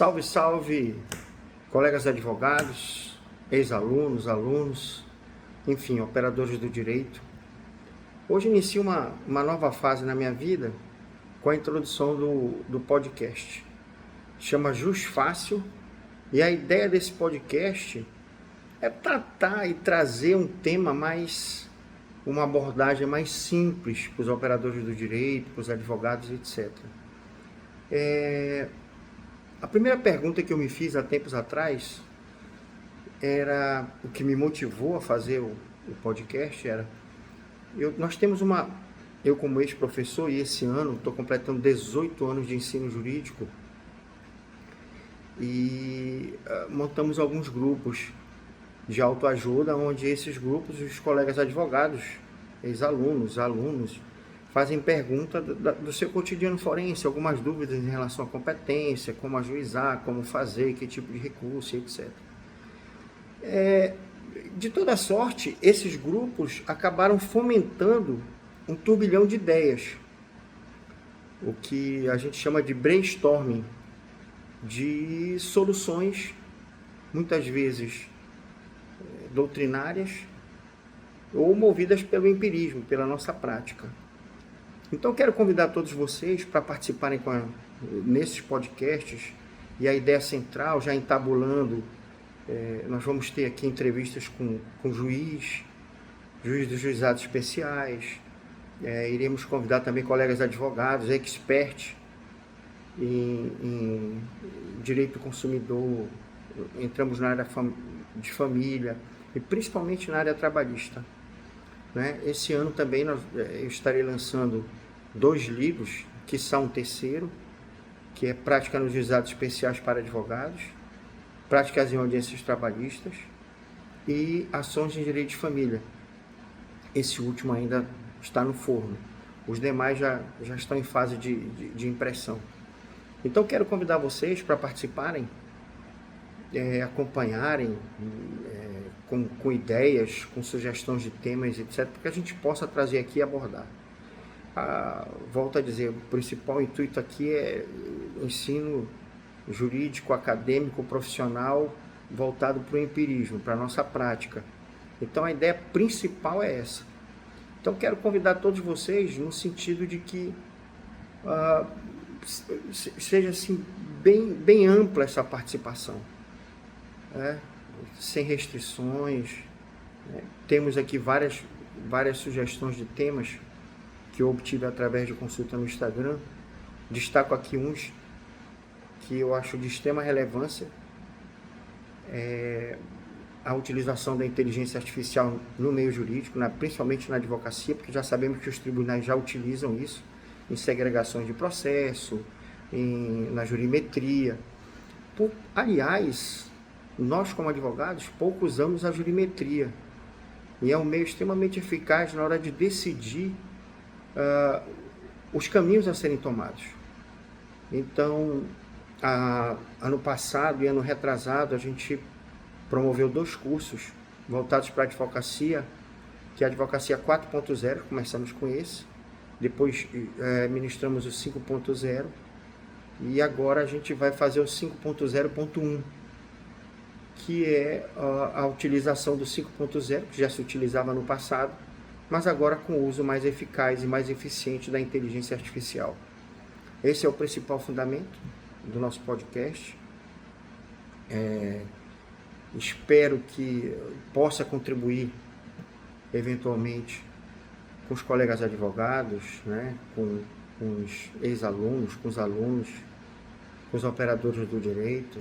Salve, salve, colegas advogados, ex-alunos, alunos, enfim, operadores do direito. Hoje inicio uma nova fase na minha vida com a introdução do podcast. Chama Jus Fácil, e a ideia desse podcast é tratar e trazer um tema uma abordagem mais simples para os operadores do direito, para os advogados, etc. A primeira pergunta que eu me fiz há tempos atrás era o que me motivou a fazer o podcast era nós temos eu como ex-professor, e esse ano estou completando 18 anos de ensino jurídico, e montamos alguns grupos de autoajuda, onde esses grupos, os colegas advogados, ex-alunos, alunos, fazem pergunta do seu cotidiano forense, algumas dúvidas em relação à competência, como ajuizar, como fazer, que tipo de recurso, etc. De toda sorte, esses grupos acabaram fomentando um turbilhão de ideias, o que a gente chama de brainstorming, de soluções, muitas vezes doutrinárias, ou movidas pelo empirismo, pela nossa prática. Então, quero convidar todos vocês para participarem nesses podcasts, e a ideia central, já entabulando, nós vamos ter aqui entrevistas com juiz dos juizados especiais, iremos convidar também colegas advogados, experts em direito do consumidor, entramos na área de família e principalmente na área trabalhista. Esse ano também eu estarei lançando 2 livros, que são um terceiro, que é Prática nos Juizados Especiais para Advogados, Práticas em Audiências Trabalhistas e Ações em Direito de Família. Esse último ainda está no forno. Os demais já estão em fase de impressão. Então, quero convidar vocês para participarem, acompanharem com ideias, com sugestões de temas, etc., para que a gente possa trazer aqui e abordar. Volto a dizer, o principal intuito aqui é o ensino jurídico, acadêmico, profissional, voltado para o empirismo, para a nossa prática. Então, a ideia principal é essa. Então, quero convidar todos vocês no sentido de que seja assim, bem ampla essa participação, sem restrições. Temos aqui várias sugestões de temas que eu obtive através de consulta no Instagram. Destaco aqui uns que eu acho de extrema relevância: a utilização da inteligência artificial no meio jurídico, principalmente na advocacia, porque já sabemos que os tribunais já utilizam isso em segregações de processo, na jurimetria. Aliás, nós como advogados pouco usamos a jurimetria, e é um meio extremamente eficaz na hora de decidir os caminhos a serem tomados. Então, ano passado e ano retrasado, a gente promoveu 2 cursos voltados para a advocacia, que é a Advocacia 4.0, começamos com esse, depois ministramos o 5.0, e agora a gente vai fazer o 5.0.1, que é a utilização do 5.0, que já se utilizava no passado, mas agora com o uso mais eficaz e mais eficiente da inteligência artificial. Esse é o principal fundamento do nosso podcast. Espero que possa contribuir eventualmente com os colegas advogados, com os ex-alunos, com os alunos, com os operadores do direito,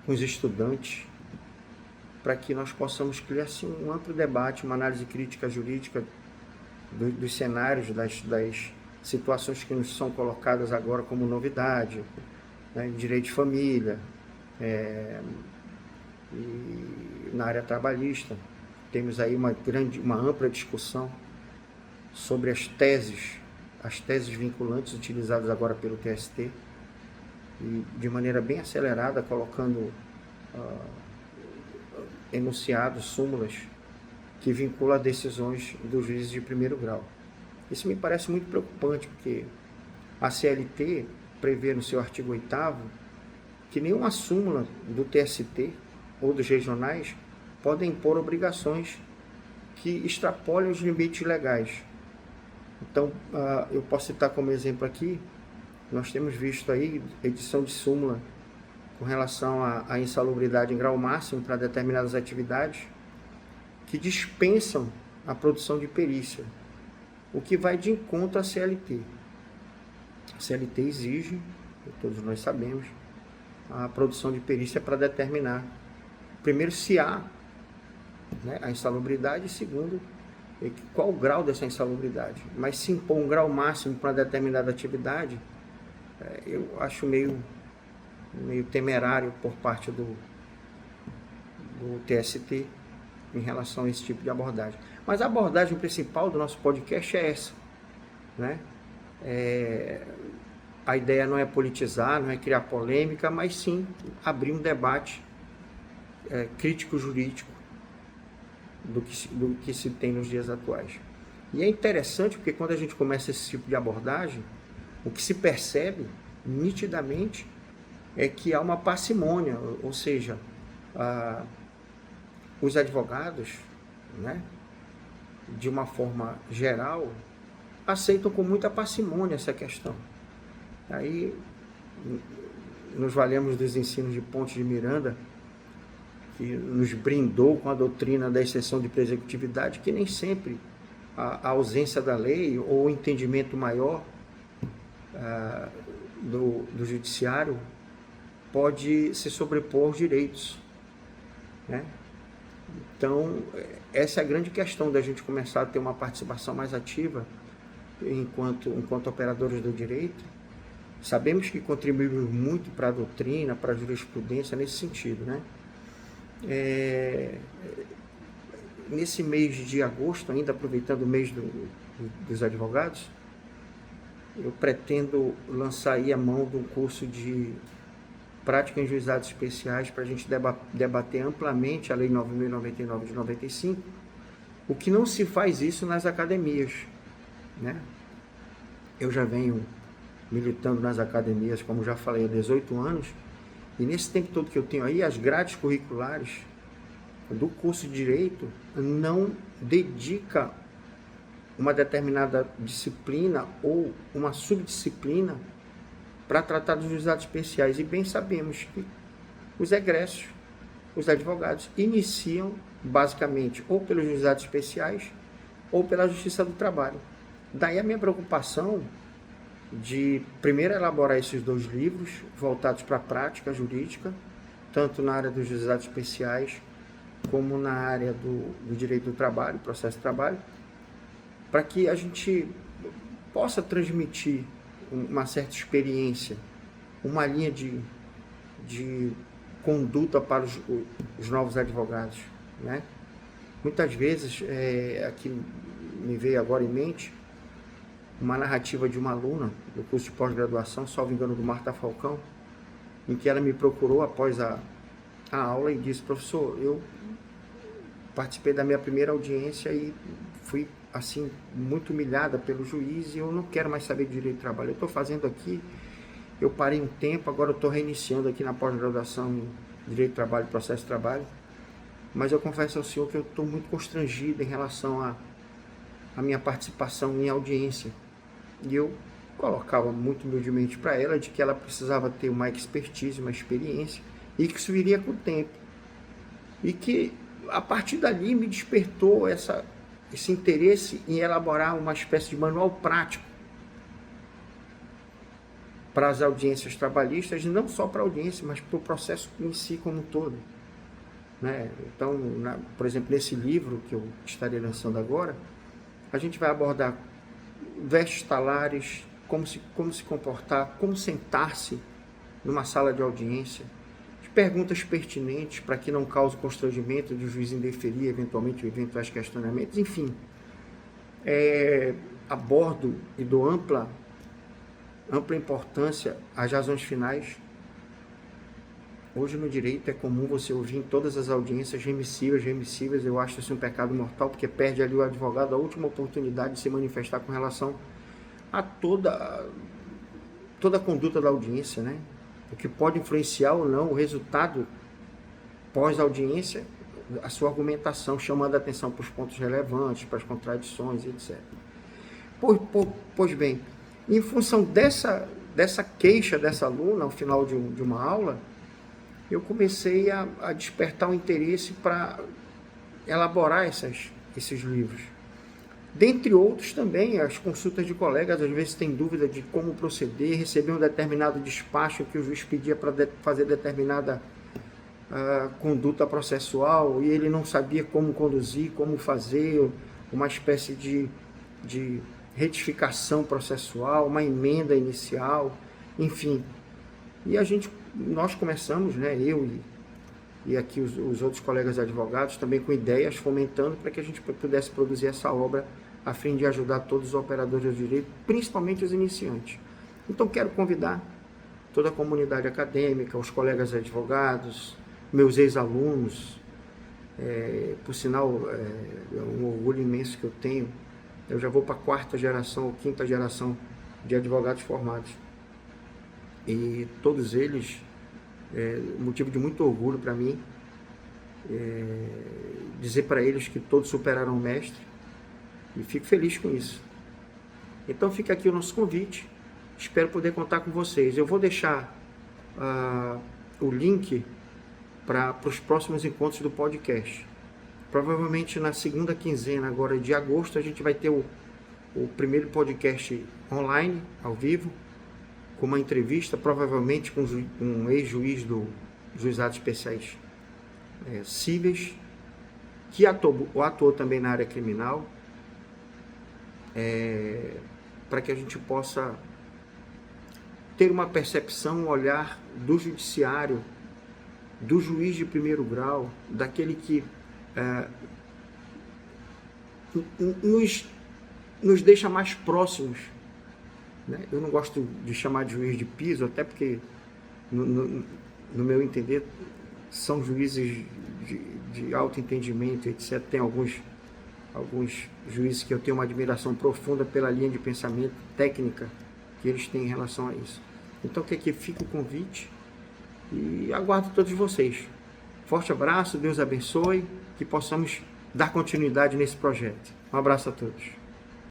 com os estudantes, para que nós possamos criar assim, um amplo debate, uma análise crítica jurídica dos cenários, das situações que nos são colocadas agora como novidade, direito de família, e na área trabalhista. Temos aí uma ampla discussão sobre as teses vinculantes utilizadas agora pelo TST, e de maneira bem acelerada, colocando enunciados, súmulas, que vinculam decisões dos juízes de primeiro grau. Isso me parece muito preocupante, porque a CLT prevê no seu artigo 8º que nenhuma súmula do TST ou dos regionais podem impor obrigações que extrapolem os limites legais. Então, eu posso citar como exemplo aqui, nós temos visto aí edição de súmula com relação à insalubridade em grau máximo para determinadas atividades que dispensam a produção de perícia, o que vai de encontro à CLT. A CLT exige, todos nós sabemos, a produção de perícia para determinar, primeiro, se há, né, a insalubridade, e segundo, qual o grau dessa insalubridade. Mas se impor um grau máximo para determinada atividade, eu acho meio temerário por parte do TST em relação a esse tipo de abordagem. Mas a abordagem principal do nosso podcast é essa, né? A ideia não é politizar, não é criar polêmica, mas sim abrir um debate crítico-jurídico do que se tem nos dias atuais. E é interessante porque quando a gente começa esse tipo de abordagem, o que se percebe nitidamente é que há uma parcimônia, ou seja, os advogados, né, de uma forma geral, aceitam com muita parcimônia essa questão. Aí nos valemos dos ensinos de Pontes de Miranda, que nos brindou com a doutrina da exceção de presecutividade, que nem sempre a ausência da lei ou o entendimento maior do judiciário pode se sobrepor aos direitos, né? Então, essa é a grande questão da gente começar a ter uma participação mais ativa enquanto operadores do direito. Sabemos que contribuímos muito para a doutrina, para a jurisprudência nesse sentido, né? Nesse mês de agosto, ainda aproveitando o mês dos advogados, eu pretendo lançar aí a mão de um curso de prática em juizados especiais para a gente debater amplamente a Lei 9.099 de 95, o que não se faz isso nas academias, né? Eu já venho militando nas academias, como já falei, há 18 anos, e nesse tempo todo que eu tenho aí, as grades curriculares do curso de Direito não dedica uma determinada disciplina ou uma subdisciplina para tratar dos juizados especiais. E bem sabemos que os egressos, os advogados, iniciam basicamente ou pelos juizados especiais ou pela Justiça do Trabalho. Daí a minha preocupação de primeiro elaborar esses 2 livros voltados para a prática jurídica, tanto na área dos juizados especiais como na área do direito do trabalho, processo de trabalho, para que a gente possa transmitir uma certa experiência, uma linha de conduta para os novos advogados, né? Muitas vezes, aqui me veio agora em mente, uma narrativa de uma aluna do curso de pós-graduação, salvo engano, do Marta Falcão, em que ela me procurou após a aula e disse: professor, eu participei da minha primeira audiência e fui, assim, muito humilhada pelo juiz e eu não quero mais saber de direito do trabalho. Eu estou fazendo aqui, eu parei um tempo, agora eu estou reiniciando aqui na pós-graduação em direito do trabalho e processo de trabalho, mas eu confesso ao senhor que eu estou muito constrangido em relação à minha participação em audiência. E eu colocava muito humildemente para ela de que ela precisava ter uma expertise, uma experiência, e que isso viria com o tempo. E que, a partir dali, me despertou esse interesse em elaborar uma espécie de manual prático para as audiências trabalhistas, e não só para a audiência, mas para o processo em si como um todo, né? Então, por exemplo, nesse livro que eu estarei lançando agora, a gente vai abordar vestes talares, como se comportar, como sentar-se numa sala de audiência, perguntas pertinentes para que não cause constrangimento de o juiz indeferir eventualmente eventuais questionamentos, enfim. Abordo e dou ampla importância às razões finais. Hoje no direito é comum você ouvir em todas as audiências remissivas, eu acho isso um pecado mortal, porque perde ali o advogado a última oportunidade de se manifestar com relação a toda toda a conduta da audiência, né? O que pode influenciar ou não o resultado pós-audiência, a sua argumentação, chamando a atenção para os pontos relevantes, para as contradições, etc. Pois bem, em função dessa queixa dessa aluna, ao final de uma aula, eu comecei a despertar um interesse para elaborar esses livros. Dentre outros também, as consultas de colegas, às vezes têm dúvida de como proceder, receber um determinado despacho que o juiz pedia para fazer determinada conduta processual e ele não sabia como conduzir, como fazer, uma espécie de retificação processual, uma emenda inicial, enfim. E nós começamos, né, eu e aqui os outros colegas advogados, também com ideias, fomentando para que a gente pudesse produzir essa obra a fim de ajudar todos os operadores do direito, principalmente os iniciantes. Então, quero convidar toda a comunidade acadêmica, os colegas advogados, meus ex-alunos, por sinal, é um orgulho imenso que eu tenho. Eu já vou para a quarta geração ou quinta geração de advogados formados. E todos eles, motivo de muito orgulho para mim, dizer para eles que todos superaram o mestre, e fico feliz com isso. Então fica aqui o nosso convite, espero poder contar com vocês. Eu vou deixar o link para os próximos encontros do podcast. Provavelmente na segunda quinzena agora de agosto a gente vai ter o primeiro podcast online, ao vivo, com uma entrevista, provavelmente com um ex-juiz do Juizados Especiais Cíveis, que atuou também na área criminal, para que a gente possa ter uma percepção, um olhar do judiciário, do juiz de primeiro grau, daquele que nos deixa mais próximos, né? Eu não gosto de chamar de juiz de piso, até porque, no meu entender, são juízes de alto entendimento, etc. Tem alguns juízes que eu tenho uma admiração profunda pela linha de pensamento técnica que eles têm em relação a isso. Então, que aqui fica o convite e aguardo todos vocês. Forte abraço, Deus abençoe, que possamos dar continuidade nesse projeto. Um abraço a todos.